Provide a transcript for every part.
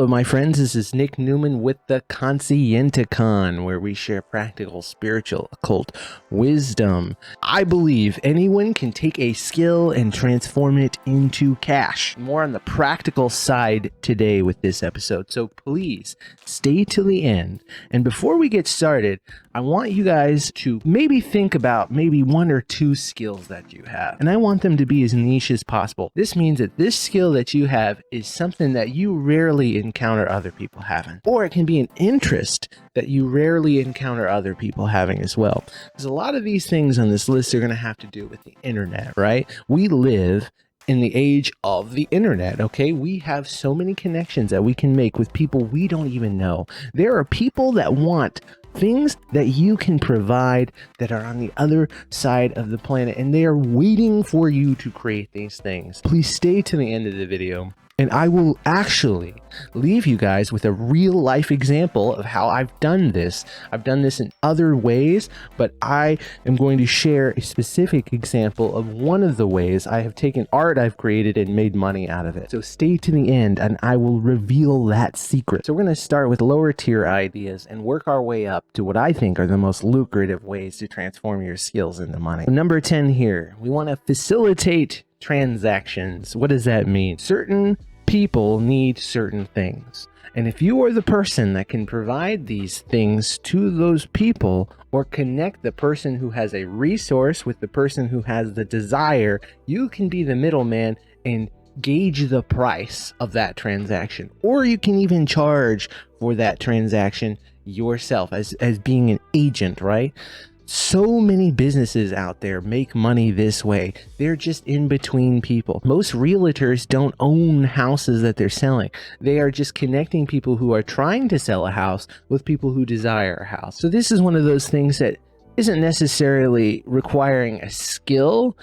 Hello, my friends. This is Nick Newman with the Conscienticon, where we share practical, spiritual, occult wisdom. I believe anyone can take a skill and transform it into cash. More on the practical side today with this episode, so please stay till the end. And before we get started, I want you guys to maybe think about maybe one or two skills that you have. And I want them to be as niche as possible. This means that this skill that you have is something that you rarely encounter other people having. Or it can be an interest that you rarely encounter other people having as well. Because a lot of these things on this list are going to have to do with the internet, right? We live in the age of the internet, okay? We have so many connections that we can make with people we don't even know. There are people that want things that you can provide that are on the other side of the planet, and they are waiting for you to create these things. Please stay to the end of the video, and I will actually leave you guys with a real life example of how I've done this. I've done this in other ways, but I am going to share a specific example of one of the ways I have taken art I've created and made money out of it. So stay to the end and I will reveal that secret. So we're going to start with lower tier ideas and work our way up to what I think are the most lucrative ways to transform your skills into money. Number 10 here, we want to facilitate transactions. What does that mean? Certain people need certain things. And if you are the person that can provide these things to those people or connect the person who has a resource with the person who has the desire, you can be the middleman and gauge the price of that transaction. Or you can even charge for that transaction yourself as being an agent, right? So many businesses out there make money this way. They're just in between people. Most realtors don't own houses that they're selling. They are just connecting people who are trying to sell a house with people who desire a house. So this is one of those things that isn't necessarily requiring a skill,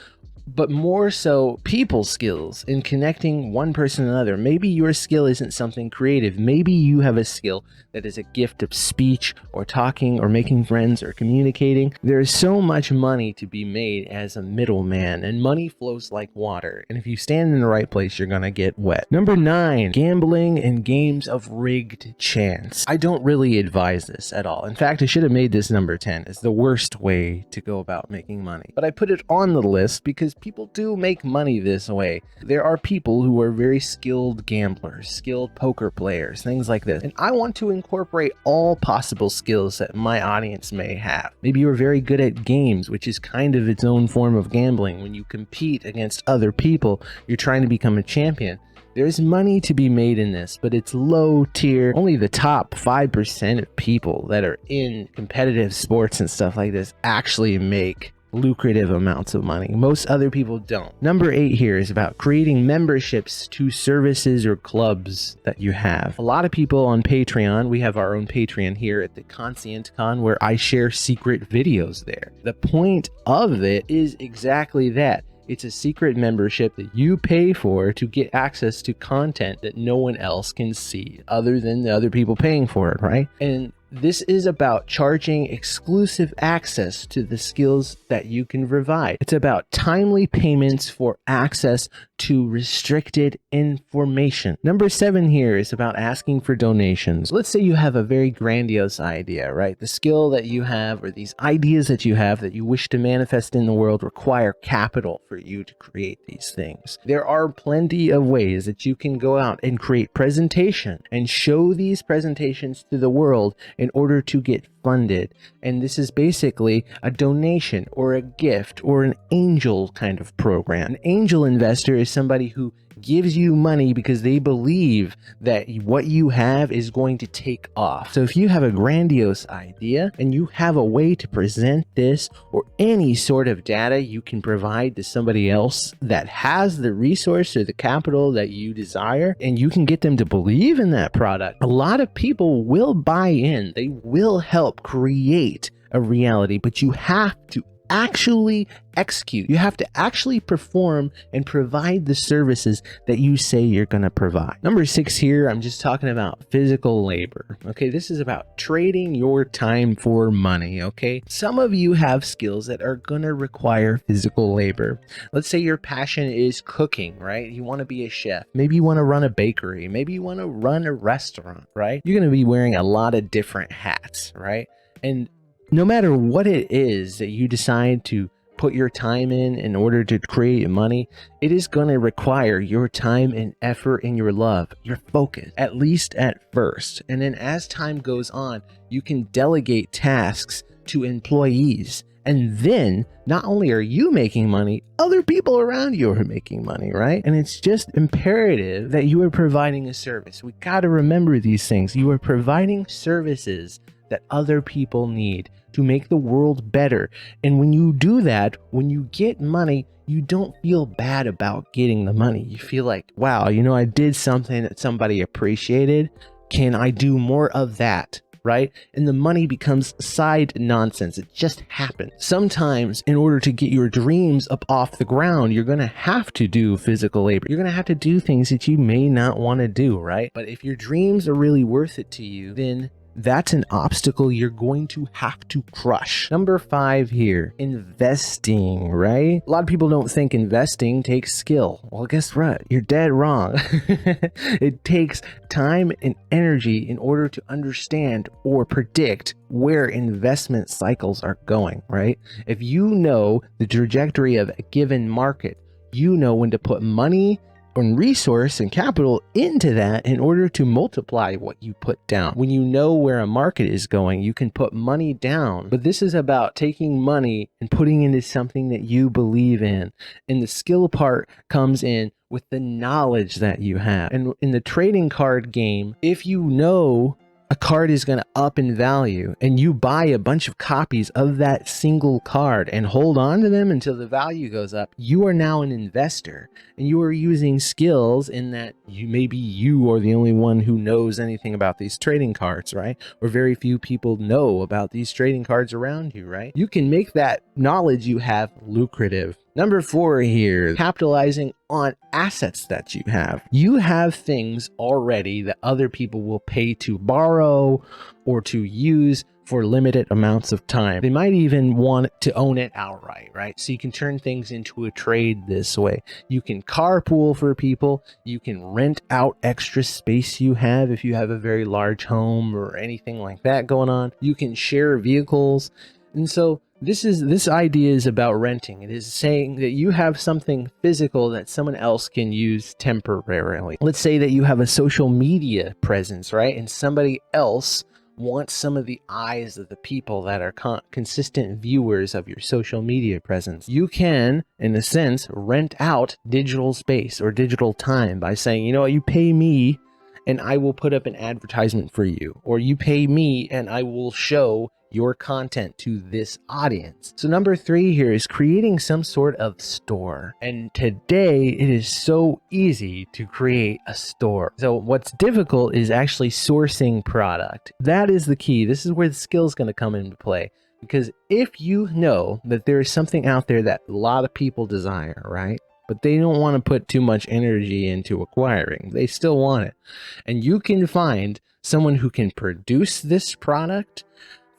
but more so people skills in connecting one person to another. Maybe your skill isn't something creative. Maybe you have a skill that is a gift of speech or talking or making friends or communicating. There is so much money to be made as a middleman, and money flows like water. And if you stand in the right place, you're gonna get wet. Number 9, gambling and games of rigged chance. I don't really advise this at all. In fact, I should have made this number 10 as the worst way to go about making money. But I put it on the list because people do make money this way. There are people who are very skilled gamblers, skilled poker players, things like this. And I want to incorporate all possible skills that my audience may have. Maybe you're very good at games, which is kind of its own form of gambling. When you compete against other people, you're trying to become a champion. There's money to be made in this, but it's low tier. Only the top 5% of people that are in competitive sports and stuff like this actually make lucrative amounts of money. Most other people don't. Number 8 here is about creating memberships to services or clubs that you have. A lot of people on Patreon, we have our own Patreon here at the Conscienticon where I share secret videos there. The point of it is exactly that. It's a secret membership that you pay for to get access to content that no one else can see other than the other people paying for it, right? And this is about charging exclusive access to the skills that you can provide. It's about timely payments for access to restricted information. Number 7 here is about asking for donations. Let's say you have a very grandiose idea, right? The skill that you have or these ideas that you have that you wish to manifest in the world require capital for you to create these things. There are plenty of ways that you can go out and create presentation and show these presentations to the world in order to get funded. And this is basically a donation or a gift or an angel kind of program. An angel investor is somebody who gives you money because they believe that what you have is going to take off. So if you have a grandiose idea and you have a way to present this or any sort of data you can provide to somebody else that has the resource or the capital that you desire, and you can get them to believe in that product, a lot of people will buy in. They will help create a reality, but you have to actually execute. You have to actually perform and provide the services that you say you're going to provide. Number 6 here, I'm just talking about physical labor. Okay, this is about trading your time for money. Okay, some of you have skills that are going to require physical labor. Let's say your passion is cooking, right? You want to be a chef. Maybe you want to run a bakery. Maybe you want to run a restaurant, right? You're going to be wearing a lot of different hats, right? And no matter what it is that you decide to put your time in order to create money, it is going to require your time and effort and your love, your focus, at least at first. And then as time goes on, you can delegate tasks to employees. And then not only are you making money, other people around you are making money, right? And it's just imperative that you are providing a service. We got to remember these things. You are providing services that other people need to make the world better. And when you do that, when you get money, you don't feel bad about getting the money. You feel like, wow, you know, I did something that somebody appreciated. Can I do more of that? Right? And the money becomes side nonsense. It just happens. Sometimes in order to get your dreams up off the ground, you're going to have to do physical labor. You're going to have to do things that you may not want to do, right? But if your dreams are really worth it to you, then that's an obstacle you're going to have to crush. Number 5 here, investing, right? A lot of people don't think investing takes skill. Well, guess what? You're dead wrong. It takes time and energy in order to understand or predict where investment cycles are going, right? If you know the trajectory of a given market, you know when to put money and resource and capital into that in order to multiply what you put down. When you know where a market is going, you can put money down. But this is about taking money and putting into something that you believe in. And the skill part comes in with the knowledge that you have. And in the trading card game, if you know a card is going to up in value and you buy a bunch of copies of that single card and hold on to them until the value goes up, you are now an investor and you are using skills in that maybe you are the only one who knows anything about these trading cards, right? Or very few people know about these trading cards around you, right? You can make that knowledge you have lucrative. Number 4 here, capitalizing on assets that you have. You have things already that other people will pay to borrow or to use for limited amounts of time. They might even want to own it outright, right? So you can turn things into a trade this way. You can carpool for people. You can rent out extra space you have if you have a very large home or anything like that going on. You can share vehicles. And so this idea is about renting. It is saying that you have something physical that someone else can use temporarily. Let's say that you have a social media presence, right? And somebody else wants some of the eyes of the people that are consistent viewers of your social media presence. You can, in a sense, rent out digital space or digital time by saying, you know what, you pay me and I will put up an advertisement for you, or you pay me and I will show your content to this audience. So number 3 here is creating some sort of store. And today it is so easy to create a store. So what's difficult is actually sourcing product. That is the key. This is where the skill is going to come into play. Because if you know that there is something out there that a lot of people desire, right? But they don't want to put too much energy into acquiring. They still want it. And you can find someone who can produce this product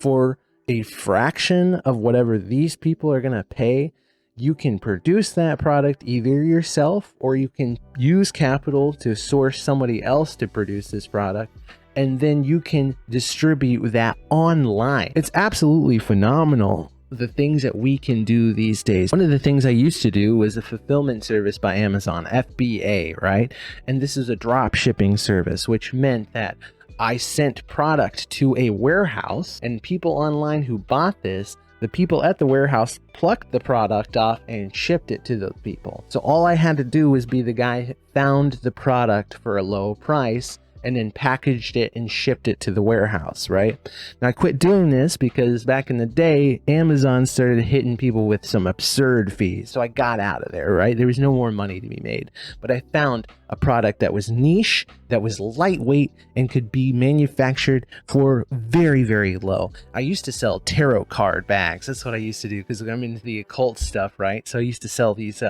for a fraction of whatever these people are going to pay. You can produce that product either yourself, or you can use capital to source somebody else to produce this product, and then you can distribute that online. It's absolutely phenomenal, the things that we can do these days. One of the things I used to do was a fulfillment service by Amazon, FBA, right? And this is a drop shipping service, which meant that I sent product to a warehouse, and people online who bought this, the people at the warehouse plucked the product off and shipped it to the people. So all I had to do was be the guy who found the product for a low price and then packaged it and shipped it to the warehouse, right? Now I quit doing this because back in the day, Amazon started hitting people with some absurd fees. So I got out of there, right? There was no more money to be made. But I found a product that was niche, that was lightweight, and could be manufactured for very, very low. I used to sell tarot card bags. That's what I used to do because I'm into the occult stuff, right? So I used to sell these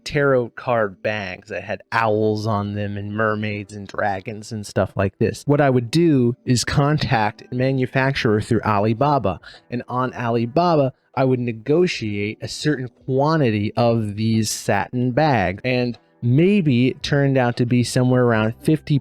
tarot card bags that had owls on them and mermaids and dragons and stuff like this. What I would do is contact a manufacturer through Alibaba, and on Alibaba I would negotiate a certain quantity of these satin bags, and maybe it turned out to be somewhere around 50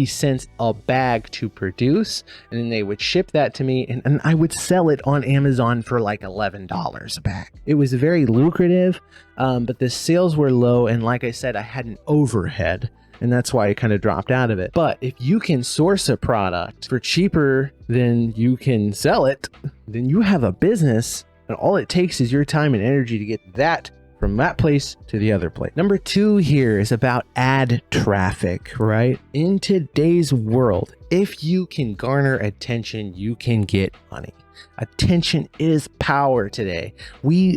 cents a bag to produce, and then they would ship that to me, and I would sell it on Amazon for like $11 a bag. It was very lucrative, but the sales were low, and like I said, I had an overhead, and that's why I kind of dropped out of it. But if you can source a product for cheaper than you can sell it, then you have a business, and all it takes is your time and energy to get that from that place to the other place. Number 2 here is about ad traffic, right? In today's world, if you can garner attention, you can get money. Attention is power today.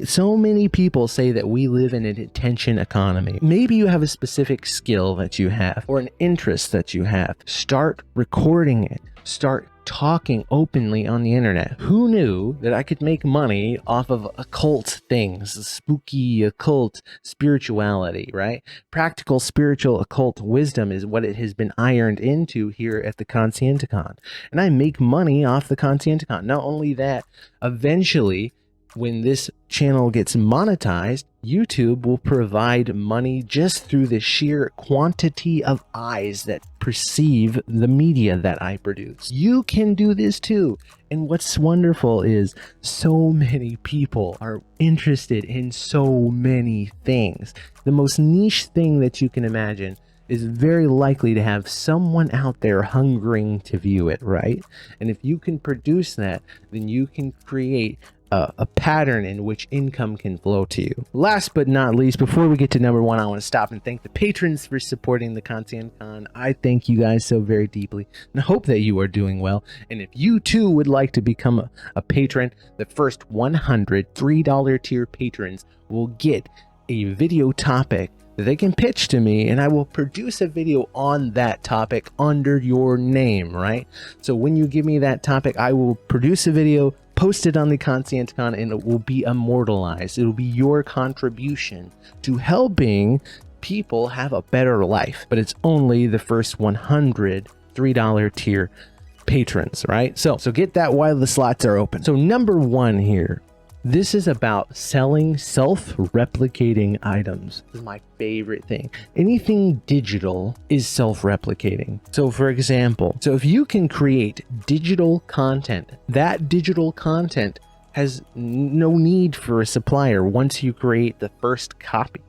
So many people say that we live in an attention economy. Maybe you have a specific skill that you have or an interest that you have. Start recording it. Start talking openly on the internet. Who knew that I could make money off of occult things, spooky occult spirituality, right? Practical spiritual occult wisdom is what it has been ironed into here at the Conscienticon. And I make money off the Conscienticon. Not only that, eventually, when this channel gets monetized, YouTube will provide money just through the sheer quantity of eyes that perceive the media that I produce. You can do this too. And what's wonderful is so many people are interested in so many things. The most niche thing that you can imagine is very likely to have someone out there hungering to view it, right? And if you can produce that, then you can create a pattern in which income can flow to you. Last but not least, before we get to number 1, I want to stop and thank the patrons for supporting the Conscienticon. I thank you guys so very deeply and hope that you are doing well. And if you too would like to become a patron, the first 100 $3 tier patrons will get a video topic that they can pitch to me, and I will produce a video on that topic under your name, right? So when you give me that topic, I will produce a video, post it on the Conscienticon, and it will be immortalized. It will be your contribution to helping people have a better life. But it's only the first 100 $3 tier patrons, right? So get that while the slots are open. So number 1 here. This is about selling self-replicating items. This is my favorite thing. Anything digital is self-replicating. So for example, if you can create digital content, that digital content has no need for a supplier once you create the first copy,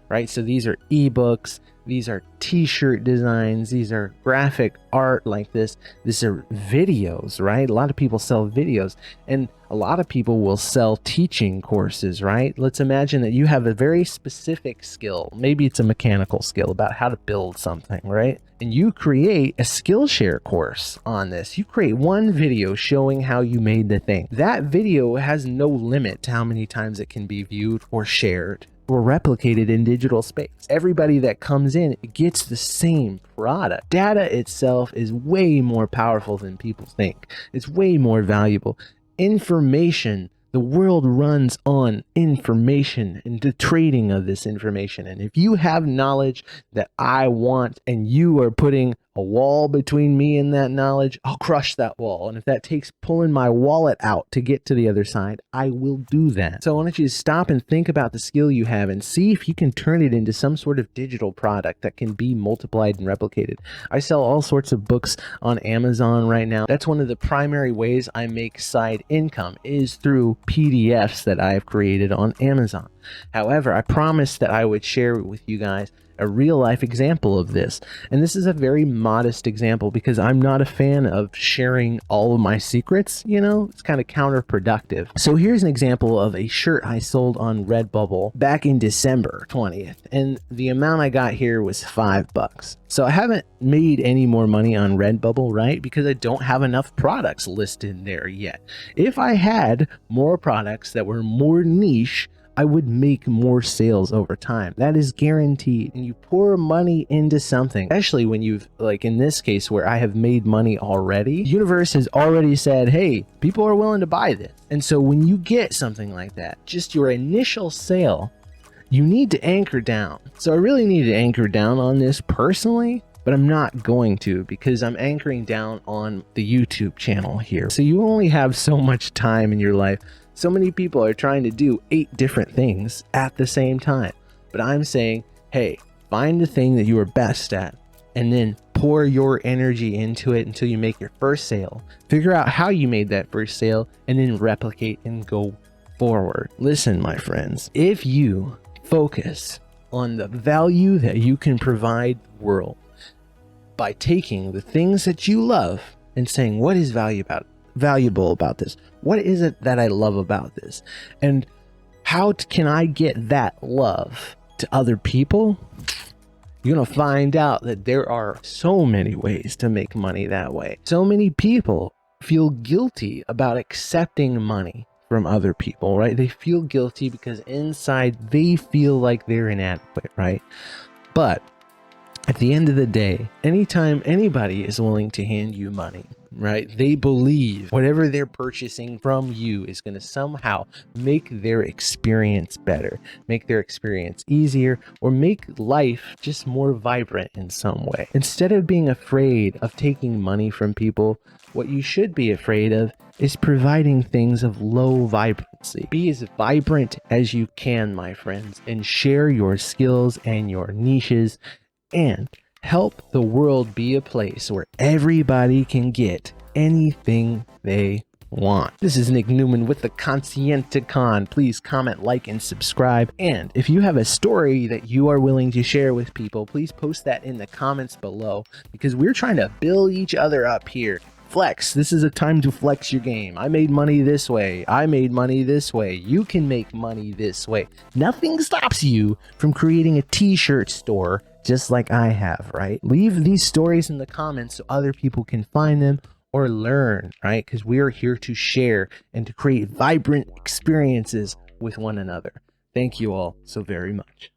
right? So these are ebooks, these are t-shirt designs, these are graphic art like this. These are videos, right? A lot of people sell videos, and a lot of people will sell teaching courses, right? Let's imagine that you have a very specific skill. Maybe it's a mechanical skill about how to build something, right? And you create a Skillshare course on this. You create one video showing how you made the thing. That video has no limit to how many times it can be viewed or shared or replicated in digital space. Everybody that comes in gets the same product. Data itself is way more powerful than people think. It's way more valuable. Information, the world runs on information and the trading of this information. And if you have knowledge that I want and you are putting a wall between me and that knowledge, I'll crush that wall. And if that takes pulling my wallet out to get to the other side, I will do that. So I want you to stop and think about the skill you have and see if you can turn it into some sort of digital product that can be multiplied and replicated. I sell all sorts of books on Amazon right now. That's one of the primary ways I make side income is through PDFs that I have created on Amazon. However, I promised that I would share with you guys a real life example of this. And this is a very modest example because I'm not a fan of sharing all of my secrets, you know, it's kind of counterproductive. So here's an example of a shirt I sold on Redbubble back in December 20th. And the amount I got here was $5. So I haven't made any more money on Redbubble, right? Because I don't have enough products listed there yet. If I had more products that were more niche, I would make more sales over time. That is guaranteed. And you pour money into something, especially when you've, like in this case where I have made money already, the universe has already said, hey, people are willing to buy this. And so when you get something like that, just your initial sale, you need to anchor down. So I really need to anchor down on this personally, but I'm not going to because I'm anchoring down on the YouTube channel here. So you only have so much time in your life. So many people are trying to do 8 different things at the same time. But I'm saying, hey, find the thing that you are best at and then pour your energy into it until you make your first sale. Figure out how you made that first sale and then replicate and go forward. Listen, my friends, if you focus on the value that you can provide the world by taking the things that you love and saying, what is valuable about this? What is it that I love about this? And how can I get that love to other people? You're going to find out that there are so many ways to make money that way. So many people feel guilty about accepting money from other people, right? They feel guilty because inside they feel like they're inadequate, right? But at the end of the day, anytime anybody is willing to hand you money, right, they believe whatever they're purchasing from you is going to somehow make their experience better, make their experience easier, or make life just more vibrant in some way. Instead of being afraid of taking money from people, what you should be afraid of is providing things of low vibrancy. Be as vibrant as you can, my friends, and share your skills and your niches and help the world be a place where everybody can get anything they want. This is Nick Newman with the Conscienticon. Please comment, like, and subscribe. And if you have a story that you are willing to share with people, please post that in the comments below because we're trying to build each other up here. Flex. This is a time to flex your game. I made money this way. I made money this way. You can make money this way. Nothing stops you from creating a t-shirt store just like I have, right? Leave these stories in the comments so other people can find them or learn, right? Because we are here to share and to create vibrant experiences with one another. Thank you all so very much.